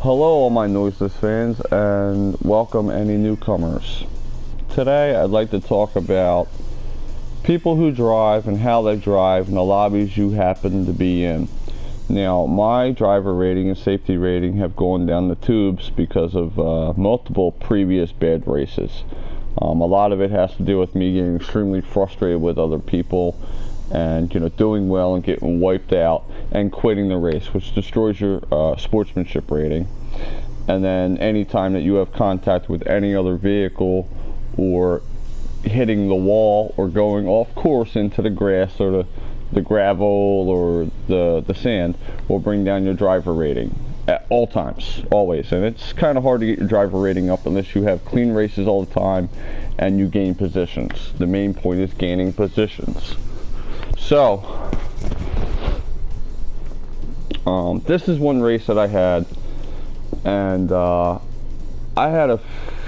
Hello all my Noiseless fans, and welcome any newcomers. Today I'd like to talk about people who drive and how they drive and the lobbies you happen to be in. Now, my driver rating and safety rating have gone down the tubes because of multiple previous bad races. A lot of it has to do with me getting extremely frustrated with other people and doing well and getting wiped out and quitting the race, which destroys your sportsmanship rating. And then anytime that you have contact with any other vehicle or hitting the wall or going off course into the grass or the gravel or the sand will bring down your driver rating at all times, always. And it's kind of hard to get your driver rating up unless you have clean races all the time and you gain positions. The main point is gaining positions. So this is one race that I had, and I had a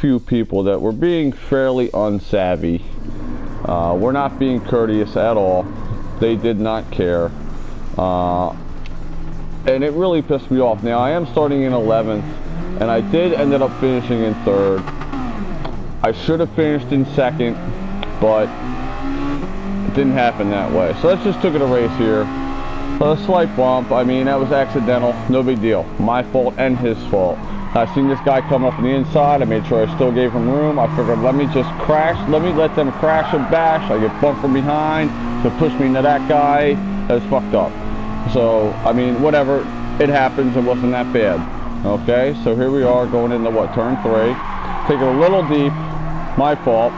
few people that were being fairly unsavvy. Were not being courteous at all. They did not care, and it really pissed me off. Now I am starting in 11th, and I did ended up finishing in 3rd. I should have finished in 2nd, but it didn't happen that way. So let's just took it a race here. A slight bump. I mean, that was accidental. No big deal. My fault and his fault. I seen this guy come up on the inside. I made sure I still gave him room. I figured, let me just crash. Let me let them crash and bash. I get bumped from behind to push me into that guy. That's fucked up. So, I mean, whatever. It happens. It wasn't that bad. Okay, so here we are going into what? Turn 3. Take it a little deep. My fault.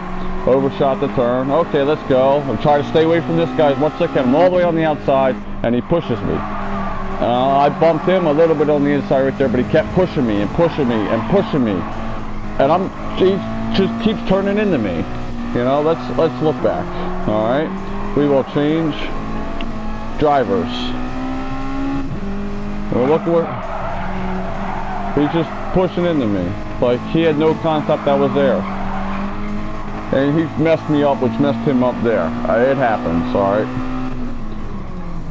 Overshot the turn. Okay, let's go. I'm trying to stay away from this guy as much as I can. I'm all the way on the outside, and he pushes me. I bumped him a little bit on the inside right there, but he kept pushing me and pushing me and pushing me. And he just keeps turning into me. Let's look back. All right, we will change drivers. Well, look what he's just pushing into me. Like he had no concept I was there. And he messed me up, which messed him up there. It happens, alright?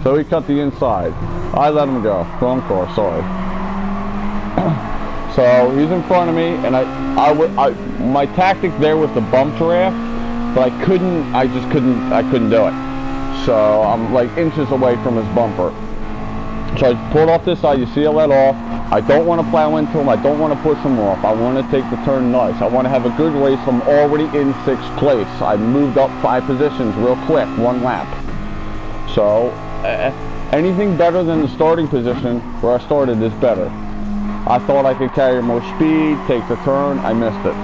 So he cut the inside. I let him go. Wrong car, sorry. So he's in front of me, and my tactic there was the bump draft, but I couldn't do it. So I'm like inches away from his bumper. So I pulled off this side. You see I let off. I don't want to plow into him. I don't want to push him off. I want to take the turn nice. I want to have a good race. I'm already in 6th place. I moved up 5 positions real quick, 1 lap. So anything better than the starting position where I started is better. I thought I could carry more speed, take the turn. I missed it.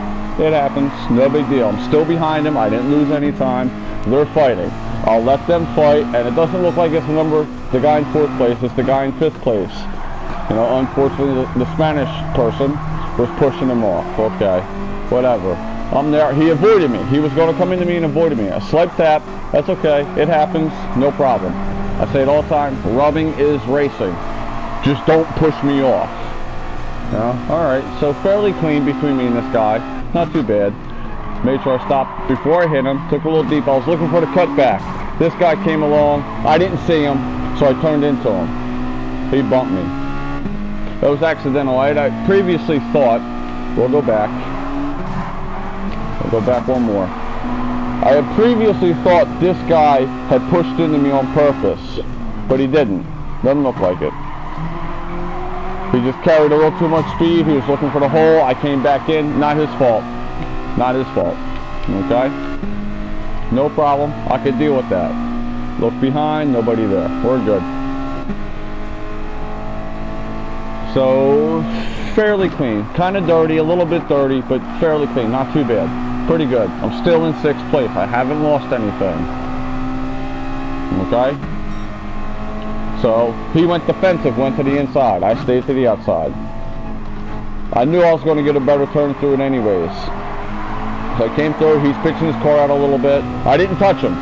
It happens. No big deal. I'm still behind him. I didn't lose any time. They're fighting. I'll let them fight, and it doesn't look like it's the guy in 4th place. It's the guy in 5th place. Unfortunately, the Spanish person was pushing him off. Okay, whatever. I'm there. He avoided me. He was going to come into me and avoided me. A slight tap. That's okay. It happens. No problem. I say it all the time. Rubbing is racing. Just don't push me off. All right. So fairly clean between me and this guy. Not too bad. Made sure I stopped before I hit him. Took a little deep. I was looking for the cutback. This guy came along. I didn't see him, so I turned into him. He bumped me. That was accidental. I previously thought, we'll go back one more. I had previously thought this guy had pushed into me on purpose, but he didn't. Doesn't look like it. He just carried a little too much speed. He was looking for the hole. I came back in. Not his fault. Not his fault. Okay? No problem. I could deal with that. Look behind. Nobody there. We're good. So, fairly clean. Kind of dirty, a little bit dirty, but fairly clean. Not too bad. Pretty good. I'm still in 6th place. I haven't lost anything. Okay? So, he went defensive, went to the inside. I stayed to the outside. I knew I was going to get a better turn through it anyways. So I came through. He's pitching his car out a little bit. I didn't touch him.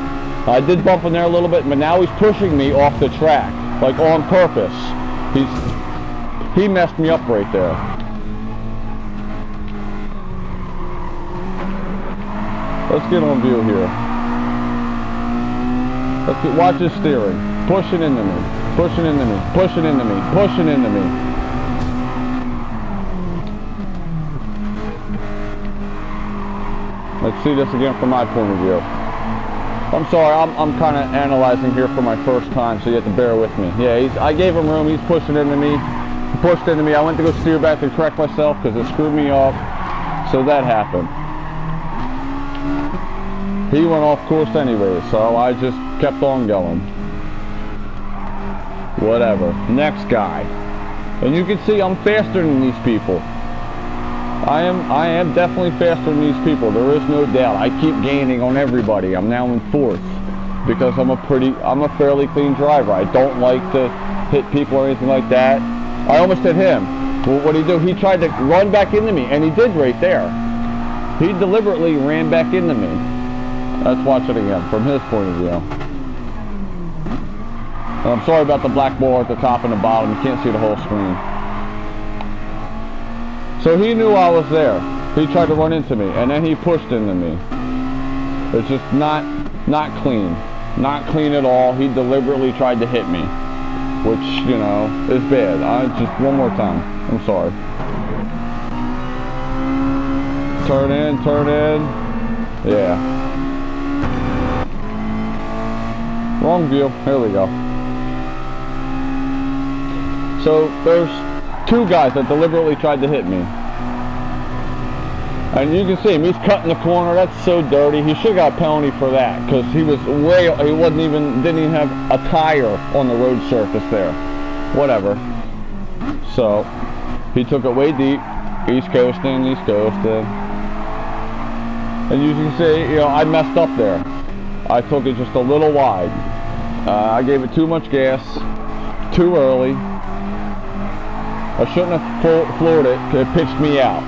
I did bump in there a little bit, but now he's pushing me off the track, like on purpose. He messed me up right there. Let's get on view here. Watch his steering. Pushing into me. Pushing into me. Pushing into me. Pushing into me. Let's see this again from my point of view. I'm sorry, I'm kind of analyzing here for my first time, so you have to bear with me. Yeah, I gave him room. He's pushing into me. He pushed into me. I went to go steer back to correct myself because it screwed me up. So that happened. He went off course anyway, so I just kept on going. Whatever. Next guy. And you can see I'm faster than these people. I am definitely faster than these people. There is no doubt. I keep gaining on everybody. I'm now in 4th because I'm a fairly clean driver. I don't like to hit people or anything like that. I almost hit him. Well, what did he do? He tried to run back into me, and he did right there. He deliberately ran back into me. Let's watch it again from his point of view. And I'm sorry about the black bar at the top and the bottom. You can't see the whole screen. So he knew I was there. He tried to run into me, and then he pushed into me. It's just not clean. Not clean at all. He deliberately tried to hit me, which, you know, is bad. Just one more time. I'm sorry. Turn in. Yeah. Wrong view. Here we go. So there's 2 guys that deliberately tried to hit me. And you can see him, he's cutting the corner. That's so dirty. He should have got a penalty for that because he didn't even have a tire on the road surface there. Whatever. So he took it way deep. East coasting. And you can see, you know, I messed up there. I took it just a little wide. I gave it too much gas, too early. I shouldn't have floored it, because it pitched me out.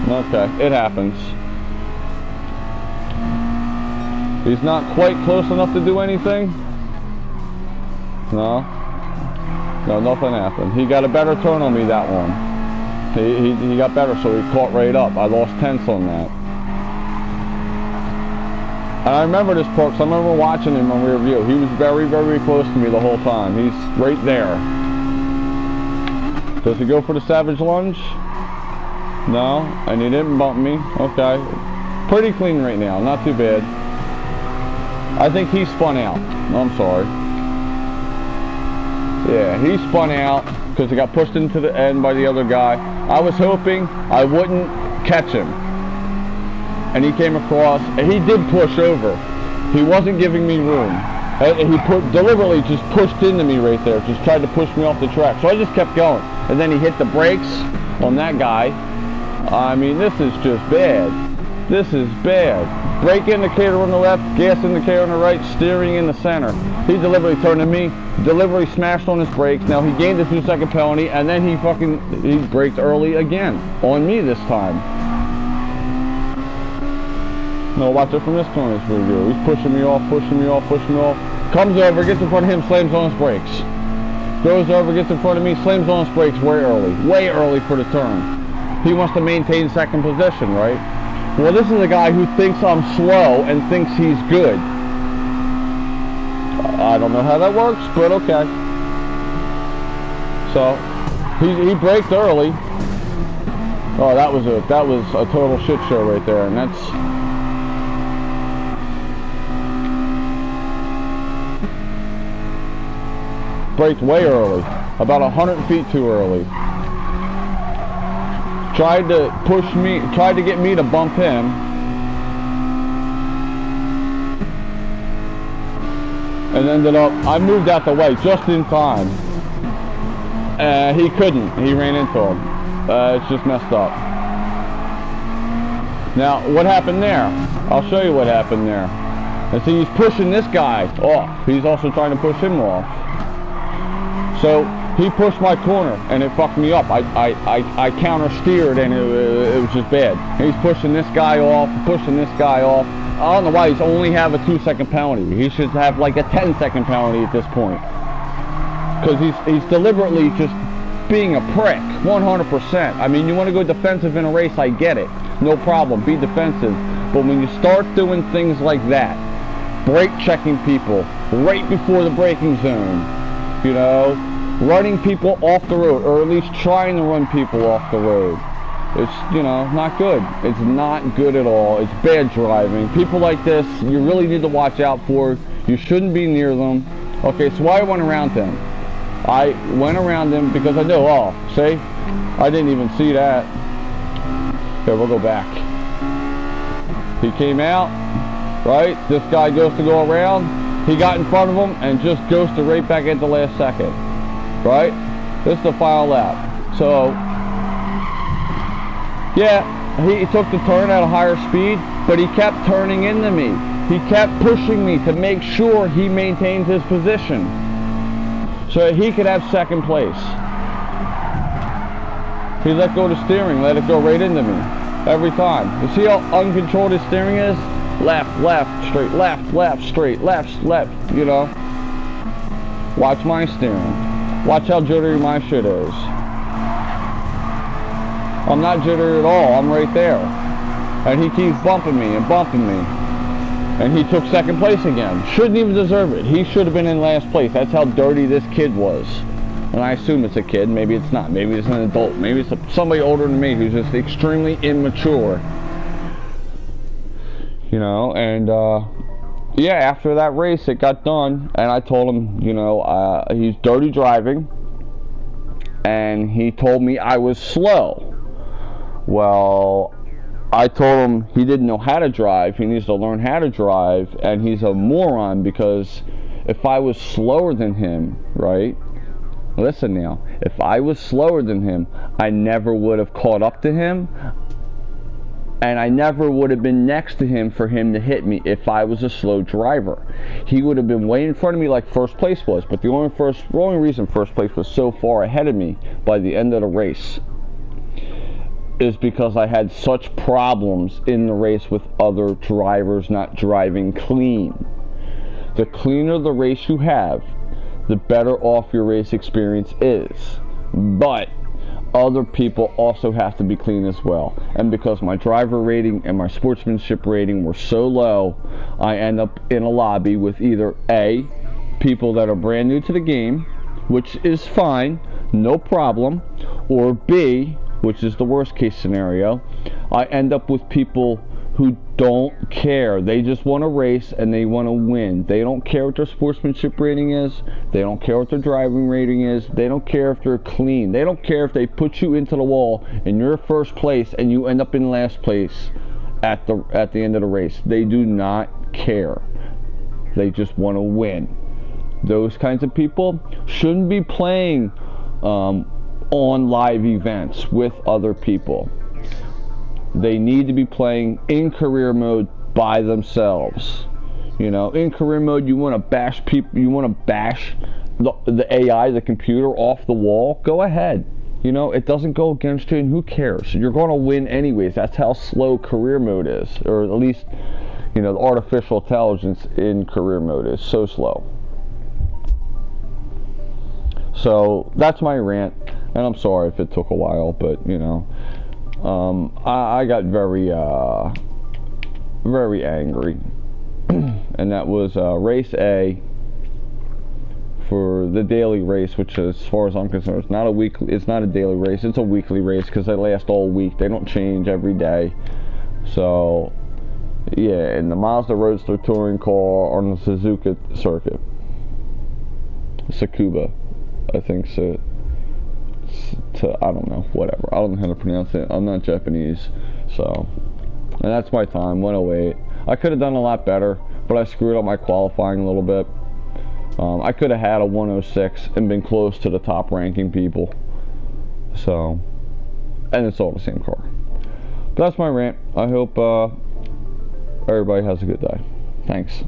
Okay, it happens. He's not quite close enough to do anything. No, nothing happened. He got a better turn on me that one. He got better, so he caught right up. I lost 10ths on that. And I remember this part, because I remember watching him on rear view. He was very, very close to me the whole time. He's right there. Does he go for the savage lunge? No, and he didn't bump me. Okay. Pretty clean right now, not too bad. I think he spun out. I'm sorry. Yeah, he spun out because he got pushed into the end by the other guy. I was hoping I wouldn't catch him. And he came across, and he did push over. He wasn't giving me room. And he deliberately just pushed into me right there, just tried to push me off the track. So I just kept going. And then he hit the brakes on that guy. I mean, this is just bad. This is bad. Brake indicator on the left, gas indicator on the right, steering in the center. He deliberately turned to me, deliberately smashed on his brakes. Now he gained a 2-second penalty, and then he braked early again on me this time. No, watch it from this point of view. He's pushing me off. Comes over, gets in front of him, slams on his brakes. Goes over, gets in front of me, slams on his brakes way early for the turn. He wants to maintain second position, right? Well, this is a guy who thinks I'm slow and thinks he's good. I don't know how that works, but okay. So, he braked early. Oh, that was a total shit show right there, and that's... Braked way early, about 100 feet too early. Tried to get me to bump him. And ended up, I moved out the way just in time. He couldn't, he ran into him. It's just messed up. Now, what happened there? I'll show you what happened there. And see, he's pushing this guy off. He's also trying to push him off. So he pushed my corner and it fucked me up. I counter steered and it was just bad. He's pushing this guy off. I don't know why he's only have a 2-second penalty. He should have like a 10-second penalty at this point. Because he's deliberately just being a prick, 100%. I mean, you want to go defensive in a race, I get it. No problem, be defensive. But when you start doing things like that, brake checking people right before the braking zone, you know, running people off the road, or at least trying to run people off the road. It's, you know, not good. It's not good at all. It's bad driving. People like this, you really need to watch out for. You shouldn't be near them. Okay, so why I went around him? I went around him because I knew, oh, see? I didn't even see that. Okay, we'll go back. He came out, right? This guy goes to go around. He got in front of him and just ghosted right back into last second. Right? This is the final lap. So, yeah, he took the turn at a higher speed, but he kept turning into me. He kept pushing me to make sure he maintains his position so that he could have second place. He let go of the steering, let it go right into me every time. You see how uncontrolled his steering is? Left, left, straight, left, left, straight, left, left, you know. Watch my steering. Watch how jittery my shit is. I'm not jittery at all. I'm right there. And he keeps bumping me and bumping me. And he took second place again. Shouldn't even deserve it. He should have been in last place. That's how dirty this kid was. And I assume it's a kid. Maybe it's not. Maybe it's an adult. Maybe it's somebody older than me who's just extremely immature. You know, and yeah, after that race, it got done. And I told him, you know, he's dirty driving. And he told me I was slow. Well, I told him he didn't know how to drive. He needs to learn how to drive, and he's a moron because if I was slower than him, right? Listen now, if I was slower than him, I never would have caught up to him, and I never would have been next to him for him to hit me if I was a slow driver. He would have been way in front of me like first place was, but the only reason first place was so far ahead of me by the end of the race is because I had such problems in the race with other drivers not driving clean. The cleaner the race you have, the better off your race experience is. But other people also have to be clean as well. And because my driver rating and my sportsmanship rating were so low, I end up in a lobby with either A, people that are brand new to the game, which is fine, no problem, or B, which is the worst case scenario, I end up with people who don't care. They just want to race and they want to win. They don't care what their sportsmanship rating is. They don't care what their driving rating is. They don't care if they're clean. They don't care if they put you into the wall and you're first place and you end up in last place at the end of the race. They do not care. They just want to win. Those kinds of people shouldn't be playing on live events with other people. They need to be playing in career mode by themselves. You know, in career mode, you want to bash people, you want to bash the AI, the computer, off the wall. Go ahead. You know, it doesn't go against you, and who cares? You're going to win anyways. That's how slow career mode is, or at least, you know, the artificial intelligence in career mode is so slow. So that's my rant, and I'm sorry if it took a while, but you know, I got very angry, and that was race A for the daily race, which, as far as I'm concerned, it's not a weekly. It's not a daily race. It's a weekly race because they last all week. They don't change every day. So yeah, and the Mazda Roadster touring car on the Suzuka circuit, Tsukuba, I think so. I don't know, whatever. I don't know how to pronounce it. I'm not Japanese, so. And that's my time, 108. I could have done a lot better, but I screwed up my qualifying a little bit. I could have had a 106 and been close to the top ranking people. So, and it's all the same car. But that's my rant. I hope everybody has a good day. Thanks.